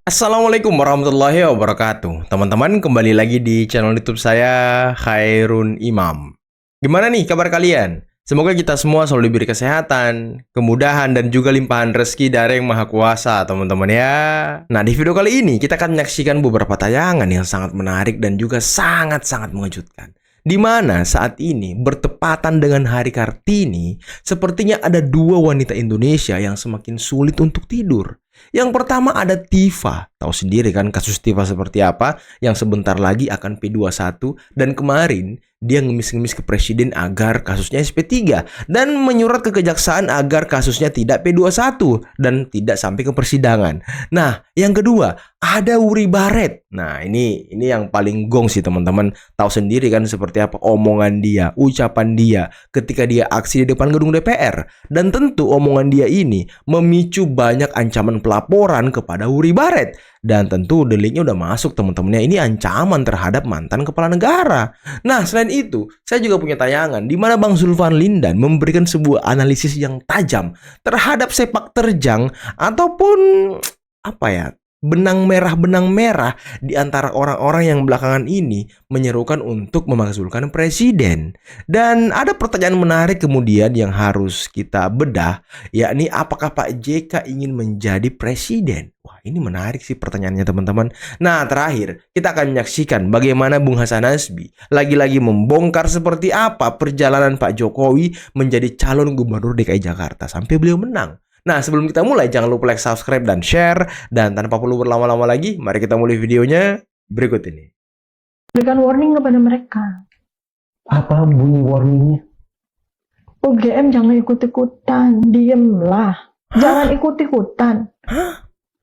Assalamualaikum warahmatullahi wabarakatuh. Teman-teman, kembali lagi di channel YouTube saya, Khairun Imam. Gimana nih kabar kalian? Semoga kita semua selalu diberi kesehatan, kemudahan, dan juga limpahan rezeki dari Yang Maha Kuasa, teman-teman ya. Nah, di video kali ini kita akan menyaksikan beberapa tayangan yang sangat menarik dan juga sangat-sangat mengejutkan. Di mana saat ini bertepatan dengan Hari Kartini, sepertinya ada dua wanita Indonesia yang semakin sulit untuk tidur. Yang pertama ada Tifa. Tahu sendiri kan kasus Tifa seperti apa, yang sebentar lagi akan P21, dan kemarin dia ngemis-ngemis ke presiden agar kasusnya SP3 dan menyurat ke kejaksaan agar kasusnya tidak P21 dan tidak sampai ke persidangan. Nah, yang kedua ada Wuri Baret. Nah, ini yang paling gong sih teman-teman. Tahu sendiri kan seperti apa omongan dia, ucapan dia ketika dia aksi di depan gedung DPR. Dan tentu omongan dia ini memicu banyak ancaman pelaporan kepada Wuri Baret. Dan tentu deliknya udah masuk teman-temannya. Ini ancaman terhadap mantan kepala negara. Nah, selain itu, saya juga punya tayangan di mana Bang Zulfan Lindan memberikan sebuah analisis yang tajam terhadap sepak terjang ataupun apa ya, benang merah di antara orang-orang yang belakangan ini menyerukan untuk memakzulkan presiden. Dan ada pertanyaan menarik kemudian yang harus kita bedah, yakni apakah Pak JK ingin menjadi presiden? Wah, ini menarik sih pertanyaannya teman-teman. Nah, terakhir kita akan menyaksikan bagaimana Bung Hasan Nasbi lagi-lagi membongkar seperti apa perjalanan Pak Jokowi menjadi calon gubernur DKI Jakarta sampai beliau menang. Nah, sebelum kita mulai, jangan lupa like, subscribe, dan share. Dan tanpa perlu berlama-lama lagi, mari kita mulai videonya berikut ini. Berikan warning kepada mereka. Apa bunyi warningnya? UGM jangan ikut-ikutan, diemlah. Jangan ikut-ikutan.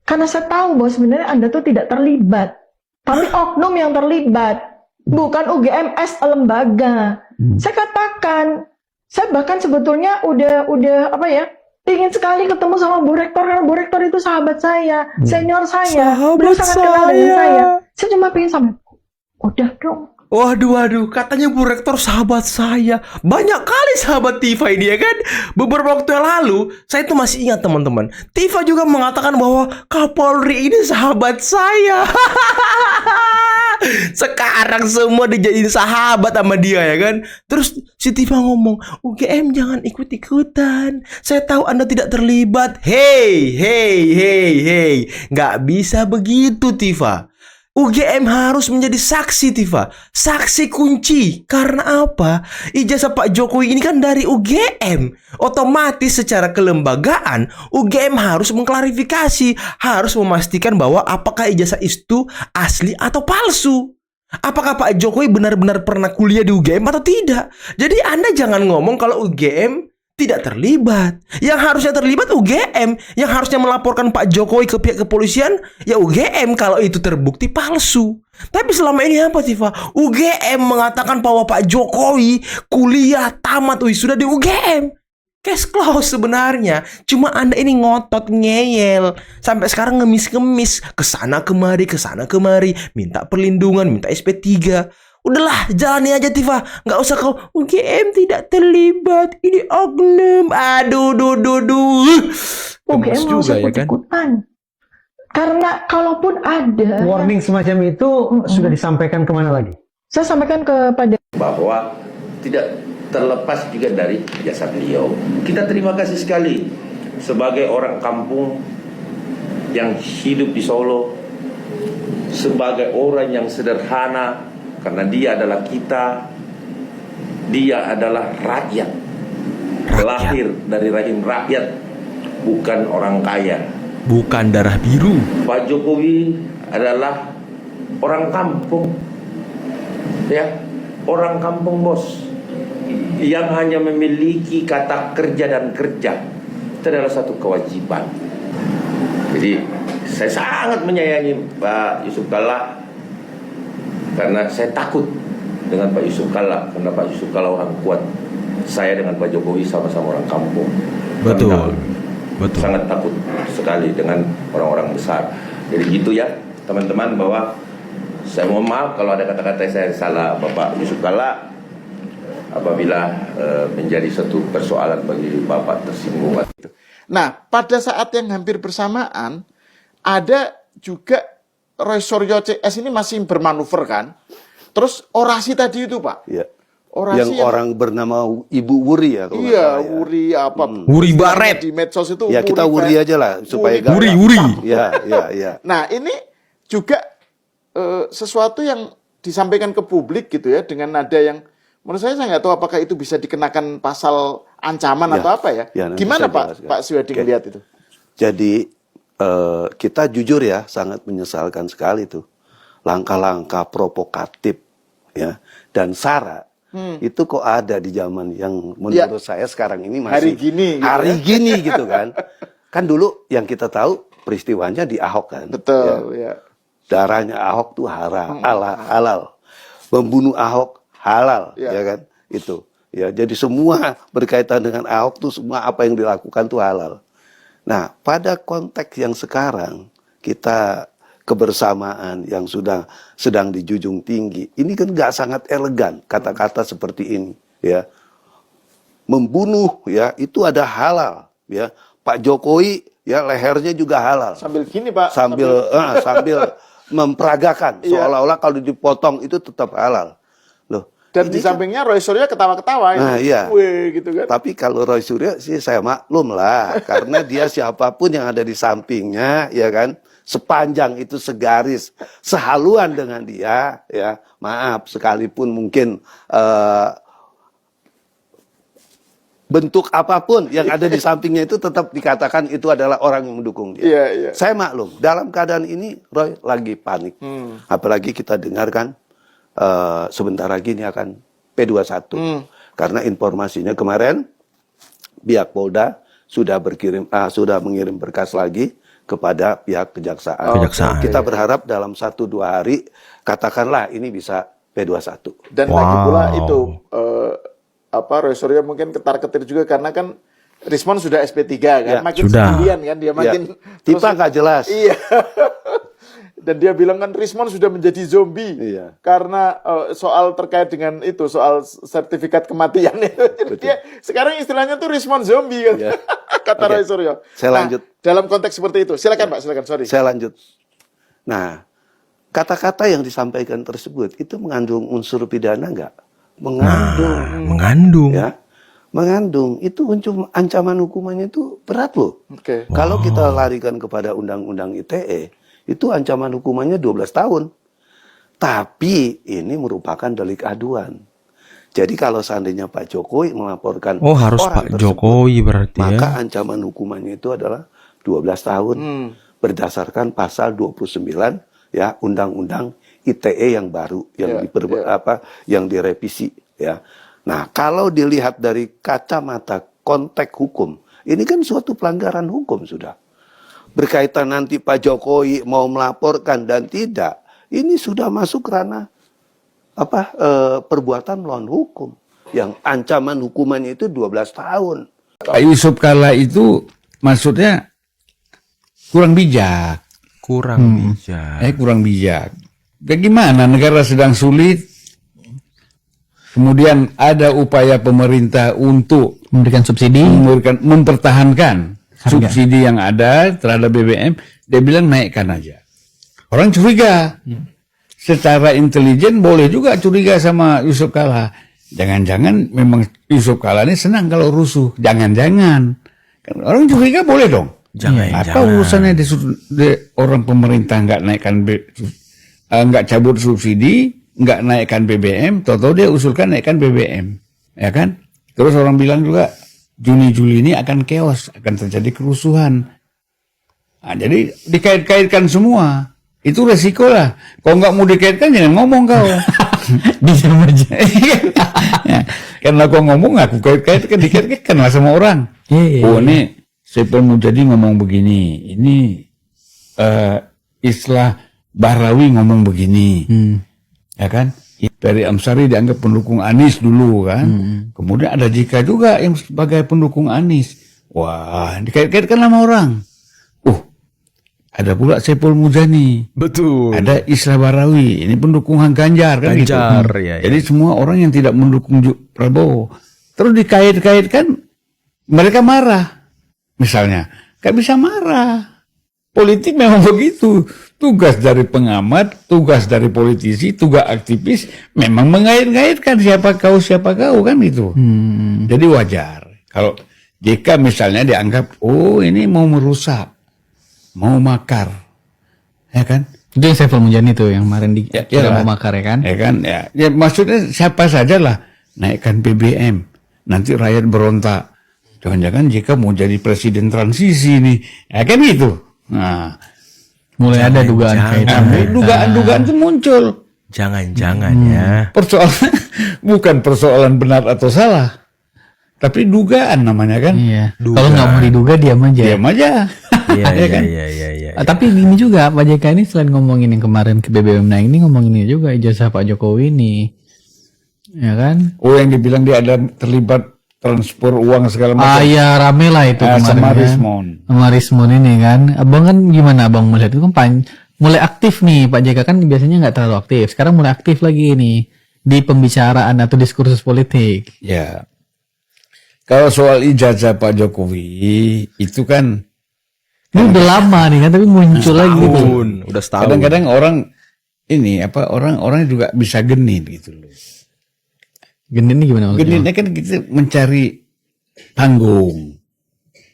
Karena saya tahu bahwa sebenarnya Anda tuh tidak terlibat. Tapi oknum yang terlibat. Bukan UGM as lembaga. Saya katakan, saya bahkan sebetulnya udah apa ya, ingin sekali ketemu sama Bu Rektor karena Bu Rektor itu sahabat saya, senior saya, beliau sangat kenal dengan saya. Saya cuma pengen sama, udah dong. Waduh, katanya Bu Rektor sahabat saya. Banyak kali sahabat Tifa ini ya kan. Beberapa waktu yang lalu, saya tuh masih ingat teman-teman, Tifa juga mengatakan bahwa Kapolri ini sahabat saya. Sekarang semua dijadiin sahabat sama dia ya kan. Terus si Tifa ngomong, UGM jangan ikut-ikutan, saya tahu Anda tidak terlibat. Hey, nggak bisa begitu Tifa. UGM harus menjadi saksi Tifa, saksi kunci. Karena apa? Ijazah Pak Jokowi ini kan dari UGM. Otomatis secara kelembagaan UGM harus mengklarifikasi, harus memastikan bahwa apakah ijazah itu asli atau palsu. Apakah Pak Jokowi benar-benar pernah kuliah di UGM atau tidak? Jadi Anda jangan ngomong kalau UGM tidak terlibat. Yang harusnya terlibat UGM. Yang harusnya melaporkan Pak Jokowi ke pihak kepolisian, ya UGM kalau itu terbukti palsu. Tapi selama ini apa sih Pak? UGM mengatakan bahwa Pak Jokowi kuliah tamat wisuda di UGM. Case close sebenarnya. Cuma Anda ini ngotot ngeyel. Sampai sekarang ngemis-ngemis. Kesana kemari. Minta perlindungan, minta SP3. Udahlah, jalani aja Tifa. Nggak usah kau, UGM tidak terlibat. Ini oknum. Aduh. UGM nggak usah ikut-ikutan. Karena kalaupun ada Warning semacam itu sudah disampaikan kemana lagi? saya sampaikan kepada bahwa tidak terlepas juga dari jasa beliau. Kita terima kasih sekali sebagai orang kampung yang hidup di Solo, sebagai orang yang sederhana, karena dia adalah kita, dia adalah rakyat. Lahir dari rahim rakyat, bukan orang kaya. Bukan darah biru. Pak Jokowi adalah orang kampung, ya, orang kampung bos, yang hanya memiliki kata kerja dan kerja. Itu adalah satu kewajiban. Jadi saya sangat menyayangi Pak Yusuf Kalla, karena saya takut dengan Pak Yusuf Kalla, karena Pak Yusuf Kalla orang kuat. Saya dengan Pak Jokowi sama-sama orang kampung. Betul. Sangat takut sekali dengan orang-orang besar. Jadi gitu ya teman-teman, bahwa saya mohon maaf kalau ada kata-kata saya salah Bapak Yusuf Kalla, apabila menjadi satu persoalan bagi Bapak tersinggung. Nah, pada saat yang hampir bersamaan ada juga Roy Suryo CS ini masih bermanuver kan. Terus orasi tadi itu Pak. Iya. Orasi Yang orang bernama Ibu Wuri ya. kalau nggak Iya, salah ya. Wuri apa? Wuri Baret. Di medsos itu. Ya kita Wuri aja lah supaya Wuri gampang. Wuri, Wuri. Ya. Nah ini juga sesuatu yang disampaikan ke publik gitu ya dengan nada yang menurut saya nggak tahu apakah itu bisa dikenakan pasal ancaman Ya. atau apa ya. Ya, nanti Gimana saya Pak jelaskan. Pak Suyadi Oke. melihat itu? Jadi kita jujur ya sangat menyesalkan sekali tuh langkah-langkah provokatif ya dan sara itu kok ada di zaman yang menurut saya sekarang ini masih Hari gini gitu hari ya. gini gitu kan. Kan dulu yang kita tahu peristiwanya di Ahok kan. Betul Ya. ya. Darahnya Ahok tuh halal. Membunuh Ahok halal, Ya. ya kan? Itu. Ya, jadi semua berkaitan dengan Ahok tuh semua apa yang dilakukan tuh halal. Nah, pada konteks yang sekarang kita kebersamaan yang sudah sedang dijunjung tinggi, ini kan nggak sangat elegan kata-kata seperti ini, ya. Membunuh, ya, itu ada halal, ya. Pak Jokowi, ya, lehernya juga halal. Sambil gini Pak. Sambil memperagakan Iya. seolah-olah kalau dipotong itu tetap halal. Loh, Dan ini di sampingnya Roy Suryo ketawa-ketawa. Nah, iya. Wih, gitu kan. Tapi kalau Roy Suryo sih saya maklum lah, karena dia siapapun yang ada di sampingnya, ya kan, sepanjang itu segaris, sehaluan dengan dia, ya, maaf, sekalipun mungkin bentuk apapun yang ada di sampingnya itu tetap dikatakan itu adalah orang yang mendukung dia. Iya, iya. Saya maklum, dalam keadaan ini Roy lagi panik. Apalagi kita dengarkan sebentar lagi ini akan P21. Karena informasinya kemarin pihak Polda sudah mengirim berkas lagi kepada pihak kejaksaan. Kejaksaan. Kita berharap dalam 1-2 hari katakanlah ini bisa P21. Dan lagi pula itu Roy Suryo mungkin ketar-ketir juga karena kan Rismon sudah SP3 kan, Ya, makin sudah. sendirian kan dia makin Tipe nggak jelas. Iya. Dan dia bilang kan Rismon sudah menjadi zombie Iya. karena soal terkait dengan itu soal sertifikat kematian itu. Jadi dia sekarang istilahnya tuh Rismon zombie kan. Iya. Kata Oke. Roy Suryo. Saya Nah, lanjut. dalam konteks seperti itu, silakan Pak, silakan. Sorry. Saya lanjut. Nah, kata-kata yang disampaikan tersebut itu mengandung unsur pidana nggak? Mengandung. Mengandung. Ya, mengandung. Itu ancaman hukumannya itu berat loh. Oke. Kalau kita larikan kepada Undang-Undang ITE, itu ancaman hukumannya 12 tahun. Tapi ini merupakan delik aduan. Jadi kalau seandainya Pak Jokowi melaporkan Oh, harus orang Pak tersebut, Jokowi berarti maka ya. ancaman hukumannya itu adalah 12 tahun berdasarkan pasal 29 ya Undang-Undang ITE yang baru yang yang direvisi ya. Nah, kalau dilihat dari kacamata konteks hukum, ini kan suatu pelanggaran hukum sudah. Berkaitan nanti Pak Jokowi mau melaporkan dan tidak, ini sudah masuk ranah perbuatan melawan hukum yang ancaman hukumannya itu 12 tahun. Pak Yusuf Kalla itu maksudnya kurang bijak. Kurang bijak. Kurang bijak. Bagaimana negara sedang sulit, kemudian ada upaya pemerintah untuk memberikan subsidi, mempertahankan subsidi yang ada terhadap BBM, dia bilang naikkan aja. Orang curiga. Secara intelijen boleh juga curiga sama Yusuf Kalla. Jangan-jangan memang Yusuf Kalla ini senang kalau rusuh. Jangan-jangan. Kan orang curiga boleh dong. Apa urusannya orang pemerintah nggak naikkan nggak cabut subsidi, nggak naikkan BBM, tahu-tahu dia usulkan naikkan BBM, ya kan? Terus orang bilang juga Juni-Juli ini akan chaos, akan terjadi kerusuhan. Nah, jadi dikait-kaitkan semua. Itu resiko lah. Kalau nggak mau dikaitkan jangan ngomong kau. bisa aja. Ya, karena kau ngomong aku kait-kaitkan, dikait-kaitkan lah sama orang. Oh ini Saiful Mujadi ngomong begini, ini Islah Bahrawi ngomong begini, ya kan? Ferry Amsari dianggap pendukung Anies dulu kan, kemudian ada Jika juga yang sebagai pendukung Anies. Wah, dikait-kaitkan sama orang. Ada pula Saiful Mujani. Betul. Ada Islah Bahrawi, ini pendukung Ganjar kan gitu. Ganjar, ya. Jadi semua orang yang tidak mendukung Prabowo. Terus dikait-kaitkan, mereka marah. Misalnya, gak bisa marah. Politik memang begitu. Tugas dari pengamat, tugas dari politisi, tugas aktivis memang mengait-ngaitkan siapa kau kan gitu. Jadi wajar. Kalau jika misalnya dianggap, oh ini mau merusak, mau makar, ya kan? Itu yang Saiful Mujani tuh yang kemarin Ya, mau makar ya kan? Ya kan? Ya, maksudnya siapa saja lah naikkan BBM, nanti rakyat berontak. Jangan-jangan jika mau jadi presiden transisi nih, ya kan gitu. Nah, Mulai ada dugaan kaitan. dugaan-dugaan itu muncul. Jangan-jangan ya. Persoalan bukan persoalan benar atau salah, tapi dugaan namanya kan. Iya. Duga. Kalau nggak mau diduga diam aja. Diam aja. Iya, Ya kan? iya. Tapi gini juga Pak JK ini selain ngomongin yang kemarin ke BBM naik ini ngomongin ini juga ijazah Pak Jokowi ini. Ya kan? Oh, yang dibilang dia ada terlibat transfer uang segala macam. Ya rame lah itu kemarin. Sama kan. Rismon. Sama Rismon ini kan. Abang kan gimana abang melihat itu kan mulai aktif nih Pak JK kan biasanya nggak terlalu aktif. Sekarang mulai aktif lagi nih di pembicaraan atau diskursus politik. Ya. Kalau soal ijazah Pak Jokowi itu kan Ini udah lama nih kan tapi muncul lagi gitu. Udah setahun. kadang-kadang orang ini orang-orang juga bisa genit gitu loh. Genit ini gimana maksudnya? Genitnya kan kita mencari panggung.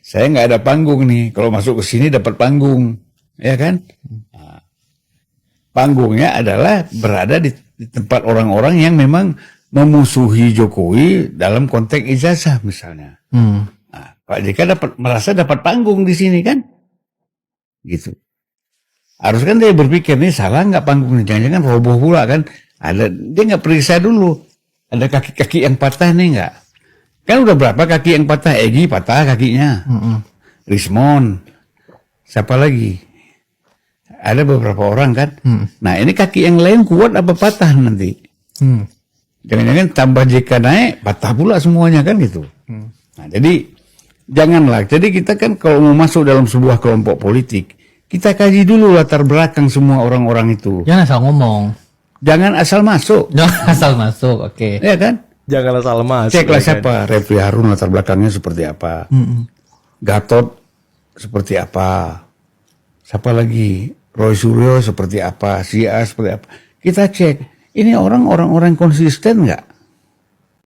Saya nggak ada panggung nih. Kalau masuk ke sini dapat panggung, ya kan? Nah, panggungnya adalah berada di tempat orang-orang yang memang memusuhi Jokowi dalam konteks ijazah misalnya. Nah, Pak JK merasa dapat panggung di sini kan? Gitu. Harus kan dia berpikir nih salah nggak panggungnya? Jangan-jangan roboh pula kan? Dia nggak periksa dulu. Ada kaki-kaki yang patah nih nggak? Kan udah berapa kaki yang patah? Egy patah kakinya. Rismon. Siapa lagi? Ada beberapa orang kan? Nah ini kaki yang lain kuat apa patah nanti? Jangan-jangan tambah JK naik, patah pula semuanya kan gitu. Nah jadi janganlah. Jadi kita kan kalau mau masuk dalam sebuah kelompok politik, kita kaji dulu latar belakang semua orang-orang itu. Jangan asal ngomong. Jangan asal masuk. Jangan asal masuk, oke. Ya kan? Janganlah salah masuk. Ceklah ya kan? siapa, Refli Harun latar belakangnya seperti apa, Gatot seperti apa, siapa lagi, Roy Suryo seperti apa, Sia seperti apa. Kita cek, ini orang-orang konsisten nggak?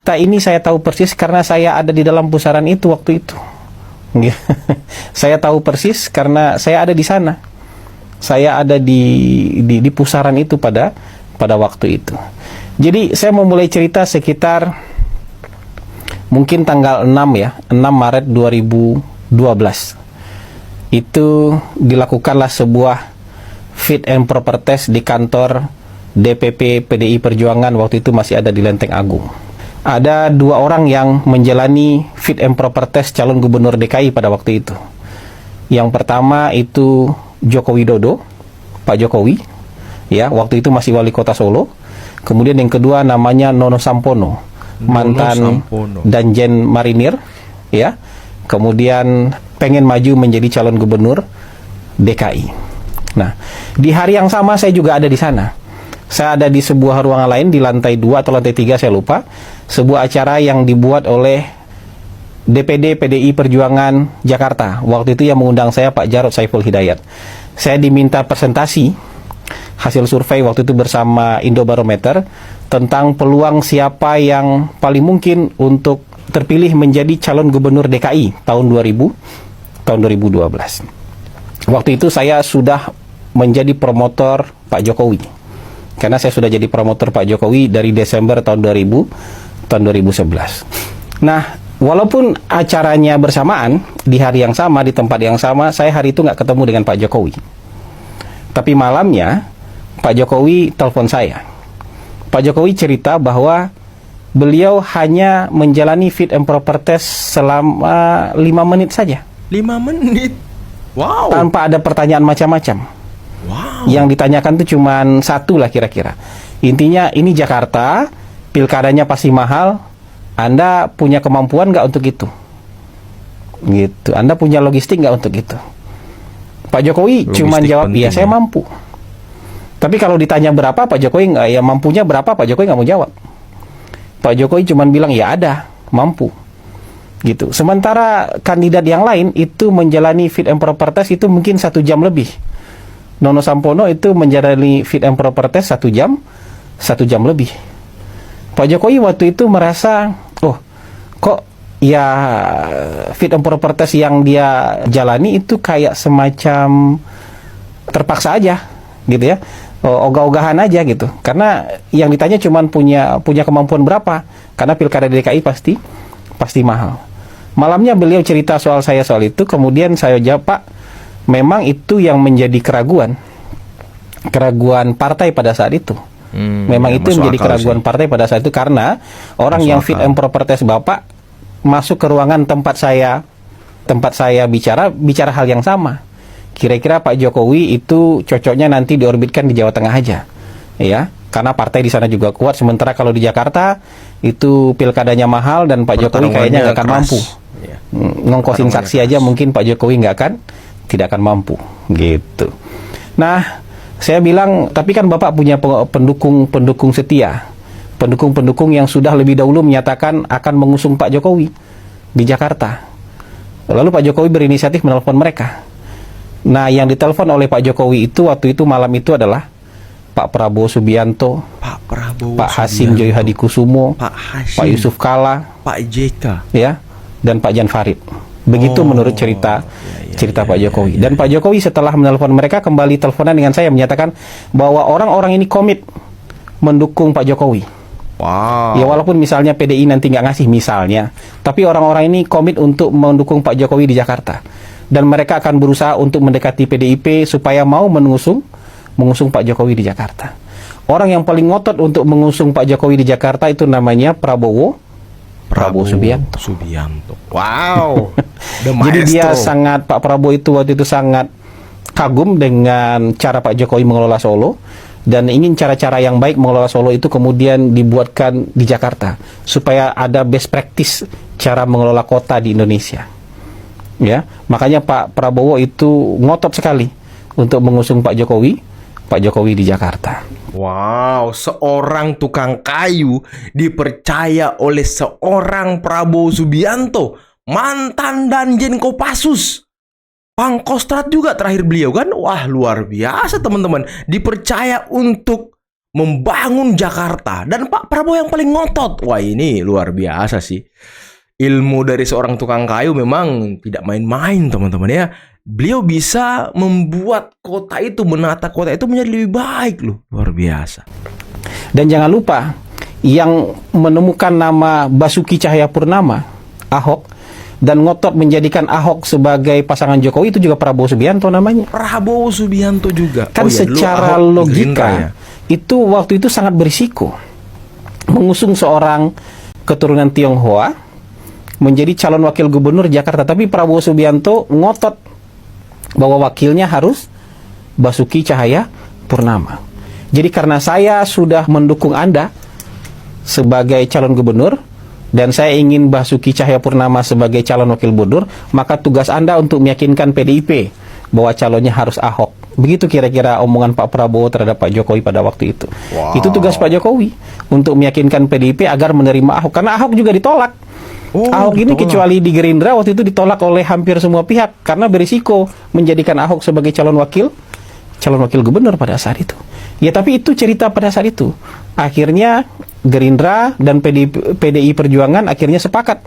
Ini saya tahu persis karena saya ada di dalam pusaran itu waktu itu. Saya tahu persis karena saya ada di sana. Saya ada di pusaran itu pada waktu itu. Jadi saya mau mulai cerita sekitar mungkin tanggal 6 ya, 6 Maret 2012. Itu dilakukanlah sebuah fit and proper test di kantor DPP PDI Perjuangan waktu itu masih ada di Lenteng Agung. Ada 2 orang yang menjalani fit and proper test calon gubernur DKI pada waktu itu. Yang pertama itu Joko Widodo, Pak Jokowi, ya waktu itu masih wali kota Solo. Kemudian yang kedua namanya Nono Sampono, mantan Danjen Marinir, ya. Kemudian pengen maju menjadi calon gubernur DKI. Nah, di hari yang sama saya juga ada di sana. Saya ada di sebuah ruangan lain di lantai 2 atau lantai 3 saya lupa. Sebuah acara yang dibuat oleh DPD PDI Perjuangan Jakarta. Waktu itu yang mengundang saya Pak Jarod Saiful Hidayat. Saya diminta presentasi hasil survei waktu itu bersama Indobarometer tentang peluang siapa yang paling mungkin untuk terpilih menjadi calon gubernur DKI tahun 2012. Waktu itu saya sudah menjadi promotor Pak Jokowi. Karena saya sudah jadi promotor Pak Jokowi dari Desember tahun 2011. Nah, walaupun acaranya bersamaan di hari yang sama, di tempat yang sama, saya hari itu nggak ketemu dengan Pak Jokowi. Tapi malamnya Pak Jokowi telepon saya. Pak Jokowi cerita bahwa beliau hanya menjalani fit and proper test selama 5 menit saja. 5 menit? Wow. Tanpa ada pertanyaan macam-macam. Wow. Yang ditanyakan itu cuma satu lah kira-kira. Intinya ini Jakarta, pilkadanya pasti mahal. Anda punya kemampuan nggak untuk itu? Gitu. Anda punya logistik nggak untuk itu? Pak Jokowi cuma jawab, iya saya mampu. Tapi kalau ditanya berapa, Pak Jokowi nggak, ya mampunya berapa, Pak Jokowi nggak mau jawab. Pak Jokowi cuma bilang, ya ada, mampu. gitu. Sementara kandidat yang lain itu menjalani fit and proper test itu mungkin 1 jam lebih. Nono Sampono itu menjalani fit and proper test 1 jam lebih. Pak Jokowi waktu itu merasa, oh kok ya fit and proper test yang dia jalani itu kayak semacam terpaksa aja gitu ya, ogah-ogahan aja gitu, karena yang ditanya cuman punya kemampuan berapa, karena pilkada DKI pasti mahal. Malamnya beliau cerita soal itu, kemudian saya jawab, Pak, memang itu yang menjadi keraguan partai pada saat itu. Memang itu menjadi keraguan partai pada saat itu, karena orang yang fit and proper test Bapak masuk ke ruangan tempat saya bicara hal yang sama. Kira-kira Pak Jokowi itu cocoknya nanti diorbitkan di Jawa Tengah aja, ya, karena partai di sana juga kuat. Sementara kalau di Jakarta itu pilkadanya mahal dan Pak Jokowi kayaknya nggak akan mampu. Ngongkosin saksi aja mungkin Pak Jokowi tidak akan mampu, gitu. Nah, saya bilang, tapi kan Bapak punya pendukung setia, pendukung yang sudah lebih dahulu menyatakan akan mengusung Pak Jokowi di Jakarta. Lalu Pak Jokowi berinisiatif menelpon mereka. Nah, yang ditelepon oleh Pak Jokowi itu waktu itu malam itu adalah Pak Prabowo Subianto, Pak Hasim Joyo Hadikusumo, Pak Yusuf Kalla, Pak JK, ya, dan Pak Jan Farid. Begitu menurut cerita Pak Jokowi. Dan Pak Jokowi setelah menelpon mereka kembali teleponan dengan saya menyatakan bahwa orang-orang ini komit mendukung Pak Jokowi. Wow. Ya walaupun misalnya PDI nanti nggak ngasih misalnya, tapi orang-orang ini komit untuk mendukung Pak Jokowi di Jakarta. Dan mereka akan berusaha untuk mendekati PDIP supaya mau mengusung Pak Jokowi di Jakarta. Orang yang paling ngotot untuk mengusung Pak Jokowi di Jakarta itu namanya Prabowo Subianto. Wow. Jadi dia Pak Prabowo itu waktu itu sangat kagum dengan cara Pak Jokowi mengelola Solo dan ingin cara-cara yang baik mengelola Solo itu kemudian dibuatkan di Jakarta supaya ada best practice cara mengelola kota di Indonesia. Ya, makanya Pak Prabowo itu ngotot sekali untuk mengusung Pak Jokowi di Jakarta. Wow, seorang tukang kayu dipercaya oleh seorang Prabowo Subianto, mantan Danjen Kopassus, Pangkostrat juga terakhir beliau kan. Wah, luar biasa teman-teman, dipercaya untuk membangun Jakarta dan Pak Prabowo yang paling ngotot. Wah, ini luar biasa sih. Ilmu dari seorang tukang kayu memang tidak main-main teman-teman ya. Beliau bisa membuat kota itu, menata kota itu menjadi lebih baik loh. Luar biasa. Dan jangan lupa, yang menemukan nama Basuki Cahayapurnama, Ahok, dan ngotot menjadikan Ahok sebagai pasangan Jokowi itu juga Prabowo Subianto namanya. Prabowo Subianto juga. Kan secara logika, itu waktu itu sangat berisiko. Mengusung seorang keturunan Tionghoa menjadi calon wakil gubernur Jakarta. Tapi Prabowo Subianto ngotot bahwa wakilnya harus Basuki Cahayapurnama. Jadi karena saya sudah mendukung Anda sebagai calon gubernur dan saya ingin Basuki Cahayapurnama sebagai calon wakil gubernur, maka tugas Anda untuk meyakinkan PDIP bahwa calonnya harus Ahok. Begitu kira-kira omongan Pak Prabowo terhadap Pak Jokowi pada waktu itu. Wow. Itu tugas Pak Jokowi untuk meyakinkan PDIP agar menerima Ahok, karena Ahok juga ditolak. Ahok ini kecuali di Gerindra waktu itu ditolak oleh hampir semua pihak karena berisiko menjadikan Ahok sebagai calon wakil gubernur pada saat itu. Ya, tapi itu cerita pada saat itu. Akhirnya Gerindra dan PDI Perjuangan akhirnya sepakat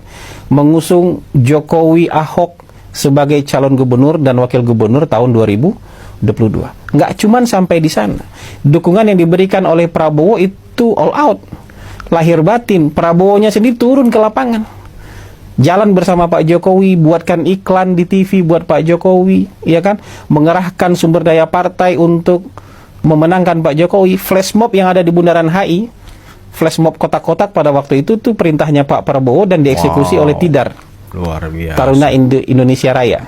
mengusung Jokowi Ahok sebagai calon gubernur dan wakil gubernur tahun 2022. Nggak cuman sampai di sana. Dukungan yang diberikan oleh Prabowo itu all out. Lahir batin, Prabowo-nya sendiri turun ke lapangan. Jalan bersama Pak Jokowi, buatkan iklan di TV buat Pak Jokowi, ya kan? Mengerahkan sumber daya partai untuk memenangkan Pak Jokowi. Flash mob yang ada di Bundaran HI, flash mob kotak-kotak pada waktu itu tuh perintahnya Pak Prabowo dan dieksekusi oleh Tidar. Luar biasa. Taruna Indonesia Raya,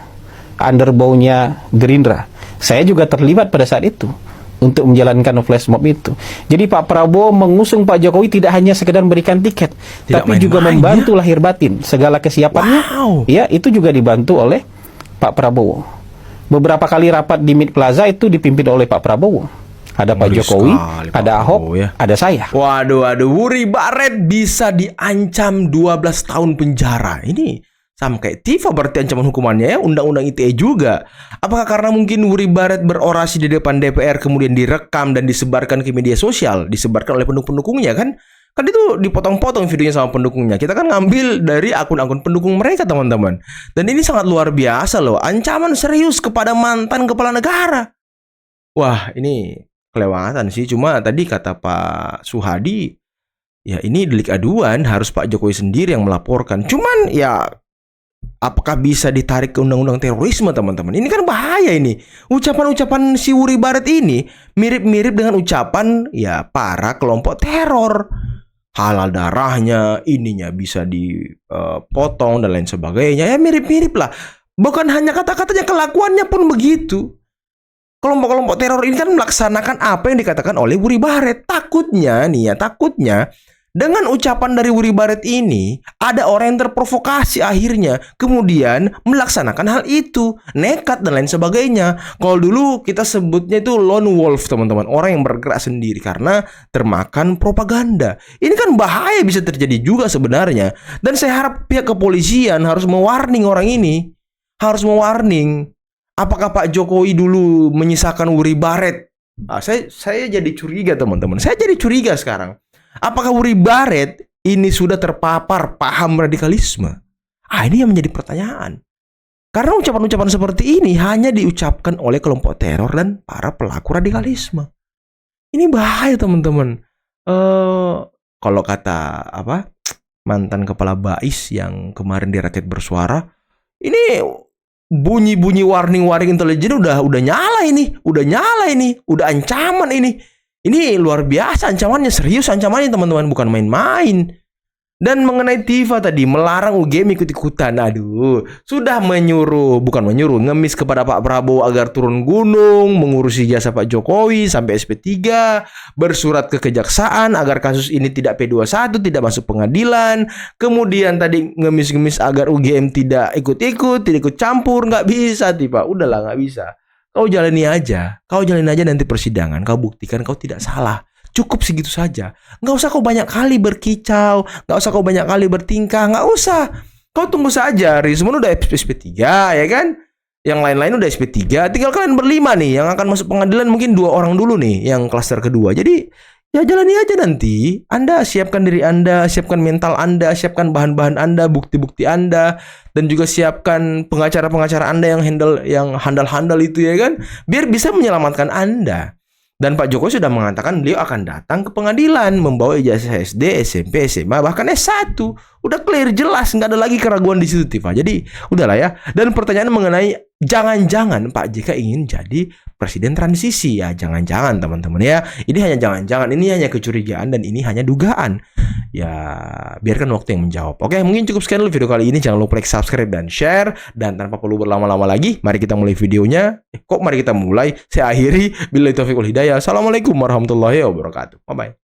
underbow-nya Gerindra. Saya juga terlibat pada saat itu untuk menjalankan flash mob itu. Jadi Pak Prabowo mengusung Pak Jokowi tidak hanya sekedar memberikan tiket, tapi juga membantu lahir batin. Segala kesiapannya, ya itu juga dibantu oleh Pak Prabowo. Beberapa kali rapat di Mid Plaza itu dipimpin oleh Pak Prabowo. Ada Pak Jokowi, ada Ahok, ada saya. Waduh, Wuri Baret bisa diancam 12 tahun penjara. Ini Sama kayak Tifa berarti ancaman hukumannya ya, undang-undang ITE juga. Apakah karena mungkin Wuri Baret berorasi di depan DPR kemudian direkam dan disebarkan ke media sosial, disebarkan oleh pendukung-pendukungnya kan? Kan itu dipotong-potong videonya sama pendukungnya. Kita kan ngambil dari akun-akun pendukung mereka, teman-teman. Dan ini sangat luar biasa loh, ancaman serius kepada mantan kepala negara. Wah, ini kelewatan sih. Cuma tadi kata Pak Suhadi, ya ini delik aduan, harus Pak Jokowi sendiri yang melaporkan. Cuman ya apakah bisa ditarik ke undang-undang terorisme, teman-teman? Ini kan bahaya ini. Ucapan-ucapan si Wuri Baret ini mirip-mirip dengan ucapan ya para kelompok teror. Halal darahnya, ininya bisa dipotong dan lain sebagainya. Ya mirip-mirip lah. Bukan hanya kata-katanya, kelakuannya pun begitu. Kelompok-kelompok teror ini kan melaksanakan apa yang dikatakan oleh Wuri Baret. Takutnya nih ya, takutnya dengan ucapan dari Wuri Baret ini, ada orang yang terprovokasi akhirnya, kemudian melaksanakan hal itu, nekat dan lain sebagainya. Kalau dulu kita sebutnya itu lone wolf, teman-teman, orang yang bergerak sendiri karena termakan propaganda. Ini kan bahaya, bisa terjadi juga sebenarnya. Dan saya harap pihak kepolisian harus mewarning orang ini, harus mewarning. Apakah Pak Jokowi dulu menyisakan Wuri Baret? Saya jadi curiga, teman-teman. Saya jadi curiga sekarang. Apakah Wuri Baret ini sudah terpapar paham radikalisme? Ini yang menjadi pertanyaan. Karena ucapan-ucapan seperti ini hanya diucapkan oleh kelompok teror dan para pelaku radikalisme. Ini bahaya, teman-teman. Kalau kata mantan kepala BAIS yang kemarin di Rakyat Bersuara, ini bunyi-bunyi warning intelijen udah nyala ini, udah ancaman ini. Ini luar biasa ancamannya, serius ancamannya, teman-teman, bukan main-main. Dan mengenai Tifa tadi melarang UGM ikut-ikutan, aduh, sudah bukan menyuruh, ngemis kepada Pak Prabowo agar turun gunung, mengurusi jasa Pak Jokowi sampai SP3, bersurat ke kejaksaan agar kasus ini tidak P21, tidak masuk pengadilan. Kemudian tadi ngemis-ngemis agar UGM tidak ikut-ikut, tidak ikut campur, nggak bisa Tifa, udahlah nggak bisa. Kau jalani aja nanti persidangan, kau buktikan kau tidak salah. Cukup segitu saja. Nggak usah kau banyak kali berkicau, nggak usah kau banyak kali bertingkah, nggak usah. Kau tunggu saja, Rizwan udah SP3 ya kan? Yang lain-lain udah SP3, tinggal kalian berlima nih yang akan masuk pengadilan, mungkin 2 orang dulu nih yang klaster kedua. Jadi ya jalani aja nanti. Anda siapkan diri Anda, siapkan mental Anda, siapkan bahan-bahan Anda, bukti-bukti Anda, dan juga siapkan pengacara-pengacara Anda yang handal-handal itu ya kan, biar bisa menyelamatkan Anda. Dan Pak Jokowi sudah mengatakan beliau akan datang ke pengadilan membawa ijazah SD, SMP, SMA, bahkan S1. Udah clear, jelas, nggak ada lagi keraguan di situ, Tifa. Jadi udahlah ya. Dan pertanyaan mengenai jangan-jangan Pak JK ingin jadi presiden transisi, ya jangan-jangan teman-teman ya. Ini hanya jangan-jangan, ini hanya kecurigaan dan ini hanya dugaan. Ya biarkan waktu yang menjawab. Oke, mungkin cukup sekian dulu video kali ini. Jangan lupa like, subscribe, dan share. Dan tanpa perlu berlama-lama lagi, mari kita mulai videonya. Mari kita mulai. Saya akhiri. Billahi taufiq wal hidayah. Assalamualaikum warahmatullahi wabarakatuh. Bye-bye.